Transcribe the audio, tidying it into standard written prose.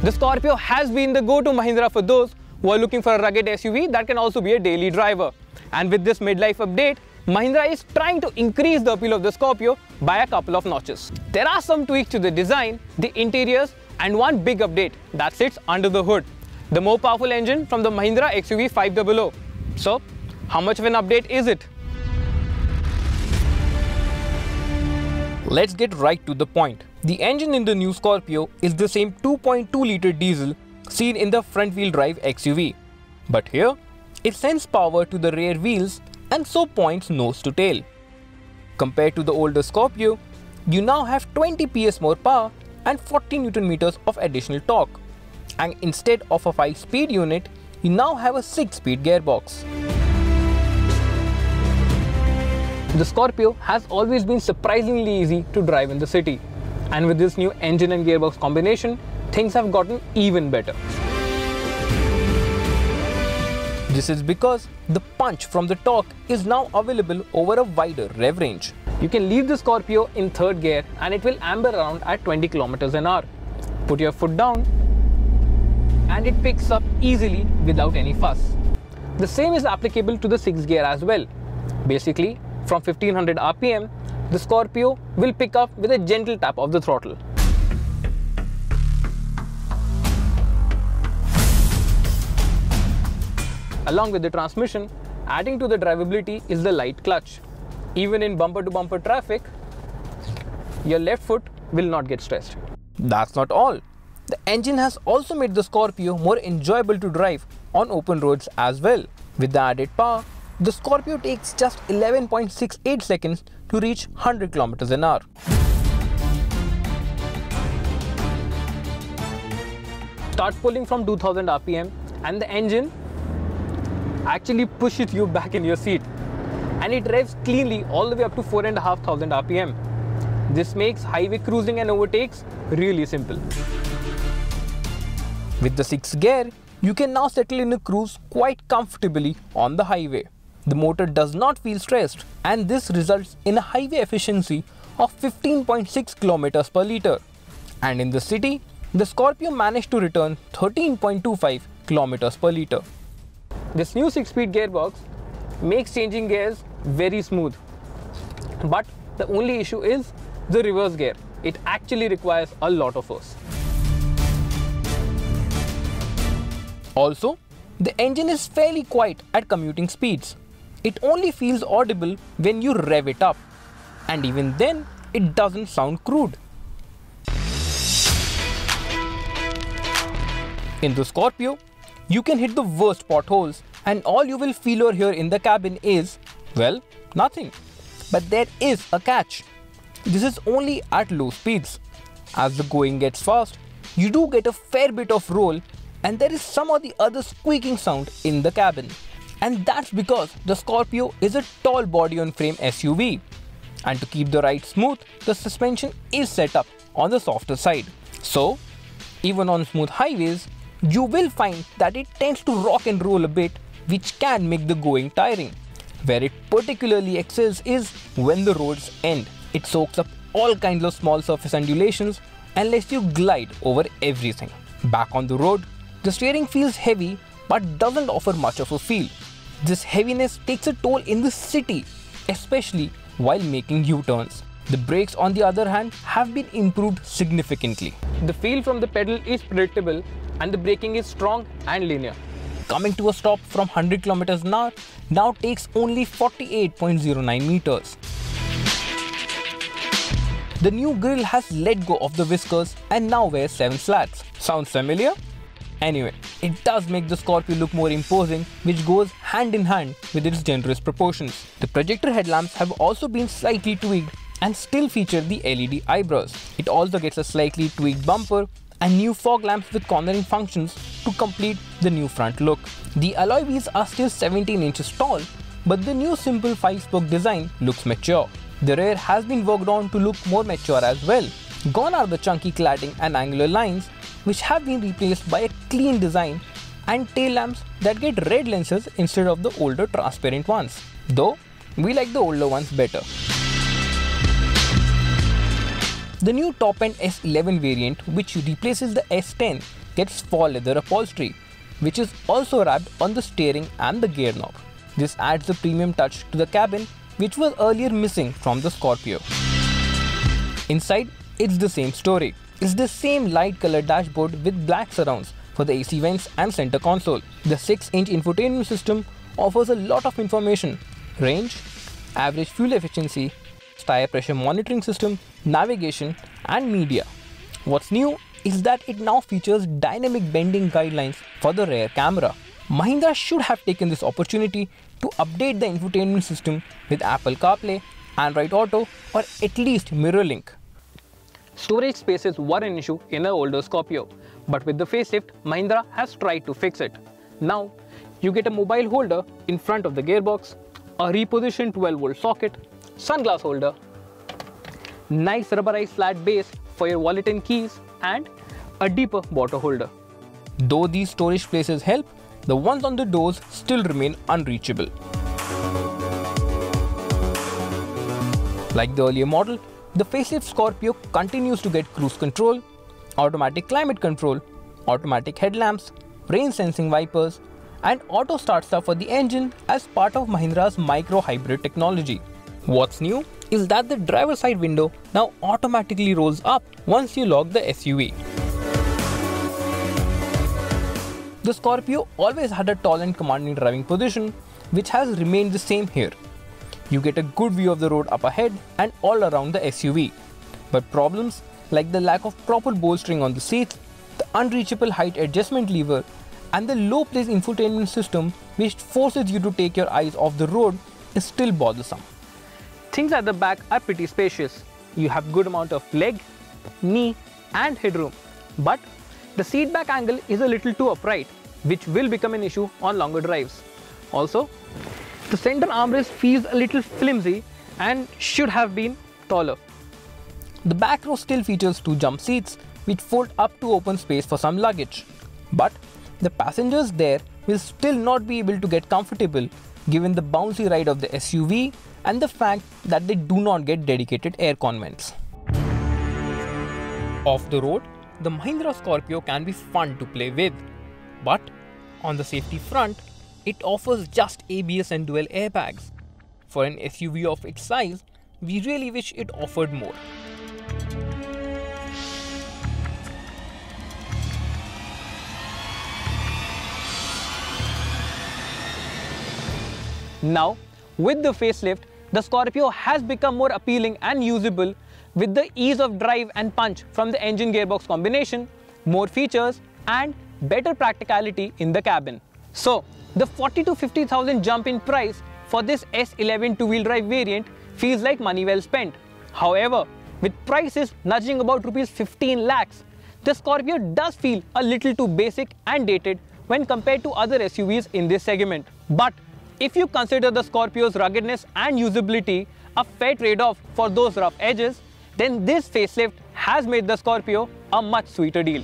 The Scorpio has been the go-to Mahindra for those who are looking for a rugged SUV that can also be a daily driver. And with this midlife update, Mahindra is trying to increase the appeal of the Scorpio by a couple of notches. There are some tweaks to the design, the interiors, and one big update that sits under the hood: the more powerful engine from the Mahindra XUV 500. So, how much of an update is it? Let's get right to the point. The engine in the new Scorpio is the same 2.2-litre diesel seen in the front-wheel drive XUV. But here, it sends power to the rear wheels and so points nose to tail. Compared to the older Scorpio, you now have 20 PS more power and 40 Nm of additional torque. And instead of a 5-speed unit, you now have a 6-speed gearbox. The Scorpio has always been surprisingly easy to drive in the city. And with this new engine and gearbox combination, things have gotten even better. This is because the punch from the torque is now available over a wider rev range. You can leave the Scorpio in 3rd gear and it will amber around at 20 km an hour. Put your foot down and it picks up easily without any fuss. The same is applicable to the 6th gear as well. Basically, from 1500 RPM, the Scorpio will pick up with a gentle tap of the throttle. Along with the transmission, adding to the drivability is the light clutch. Even in bumper-to-bumper traffic, your left foot will not get stressed. That's not all. The engine has also made the Scorpio more enjoyable to drive on open roads as well. With the added power, the Scorpio takes just 11.68 seconds to reach 100 km an hour. Start pulling from 2000 RPM and the engine actually pushes you back in your seat, and it revs cleanly all the way up to 4500 RPM. This makes highway cruising and overtakes really simple. With the 6th gear, you can now settle in a cruise quite comfortably on the highway. The motor does not feel stressed, and this results in a highway efficiency of 15.6 km per litre. And in the city, the Scorpio managed to return 13.25 km per litre. This new 6-speed gearbox makes changing gears very smooth. But the only issue is the reverse gear. It actually requires a lot of force. Also, the engine is fairly quiet at commuting speeds. It only feels audible when you rev it up. And even then, it doesn't sound crude. In the Scorpio, you can hit the worst potholes and all you will feel or hear in the cabin is, well, nothing. But there is a catch. This is only at low speeds. As the going gets fast, you do get a fair bit of roll and there is some or the other squeaking sound in the cabin. And that's because the Scorpio is a tall body on frame SUV. And to keep the ride smooth, the suspension is set up on the softer side. So, even on smooth highways, you will find that it tends to rock and roll a bit, which can make the going tiring. Where it particularly excels is when the roads end. It soaks up all kinds of small surface undulations and lets you glide over everything. Back on the road, the steering feels heavy but doesn't offer much of a feel. This heaviness takes a toll in the city, especially while making U-turns. The brakes, on the other hand, have been improved significantly. The feel from the pedal is predictable and the braking is strong and linear. Coming to a stop from 100 km an hour now takes only 48.09 meters. The new grille has let go of the whiskers and now wears 7 slats. Sounds familiar? Anyway, it does make the Scorpio look more imposing, which goes hand in hand with its generous proportions. The projector headlamps have also been slightly tweaked and still feature the LED eyebrows. It also gets a slightly tweaked bumper and new fog lamps with cornering functions to complete the new front look. The alloy wheels are still 17 inches tall, but the new simple 5-spoke design looks mature. The rear has been worked on to look more mature as well. Gone are the chunky cladding and angular lines, which have been replaced by a clean design and tail lamps that get red lenses instead of the older transparent ones. Though, we like the older ones better. The new top-end S11 variant, which replaces the S10, gets faux leather upholstery, which is also wrapped on the steering and the gear knob. This adds a premium touch to the cabin, which was earlier missing from the Scorpio. Inside, it's the same story. It's the same light colored dashboard with black surrounds for the AC vents and center console. The 6-inch infotainment system offers a lot of information: range, average fuel efficiency, tire pressure monitoring system, navigation, and media. What's new is that it now features dynamic bending guidelines for the rear camera. Mahindra should have taken this opportunity to update the infotainment system with Apple CarPlay, Android Auto, or at least MirrorLink. Storage spaces were an issue in the older Scorpio, but with the facelift, Mahindra has tried to fix it. Now, you get a mobile holder in front of the gearbox, a repositioned 12-volt socket, sunglass holder, nice rubberized flat base for your wallet and keys, and a deeper bottle holder. Though these storage places help, the ones on the doors still remain unreachable. Like the earlier model, the facelift Scorpio continues to get cruise control, automatic climate control, automatic headlamps, rain sensing wipers, and auto start stop for the engine as part of Mahindra's micro hybrid technology. What's new is that the driver's side window now automatically rolls up once you lock the SUV. The Scorpio always had a tall and commanding driving position, which has remained the same here. You get a good view of the road up ahead and all around the SUV. But problems like the lack of proper bolstering on the seats, the unreachable height adjustment lever, and the low place infotainment system which forces you to take your eyes off the road is still bothersome. Things at the back are pretty spacious. You have good amount of leg, knee, and headroom. But the seat back angle is a little too upright, which will become an issue on longer drives. Also, the center armrest feels a little flimsy and should have been taller. The back row still features 2 jump seats which fold up to open space for some luggage. But the passengers there will still not be able to get comfortable given the bouncy ride of the SUV and the fact that they do not get dedicated aircon vents. Off the road, the Mahindra Scorpio can be fun to play with, but on the safety front, it offers just ABS and dual airbags. For an SUV of its size, we really wish it offered more. Now, with the facelift, the Scorpio has become more appealing and usable with the ease of drive and punch from the engine gearbox combination, more features, and better practicality in the cabin. So, the 40 to 50,000 jump in price for this S11 two-wheel drive variant feels like money well spent. However, with prices nudging about Rs 15 lakhs, the Scorpio does feel a little too basic and dated when compared to other SUVs in this segment. But if you consider the Scorpio's ruggedness and usability a fair trade-off for those rough edges, then this facelift has made the Scorpio a much sweeter deal.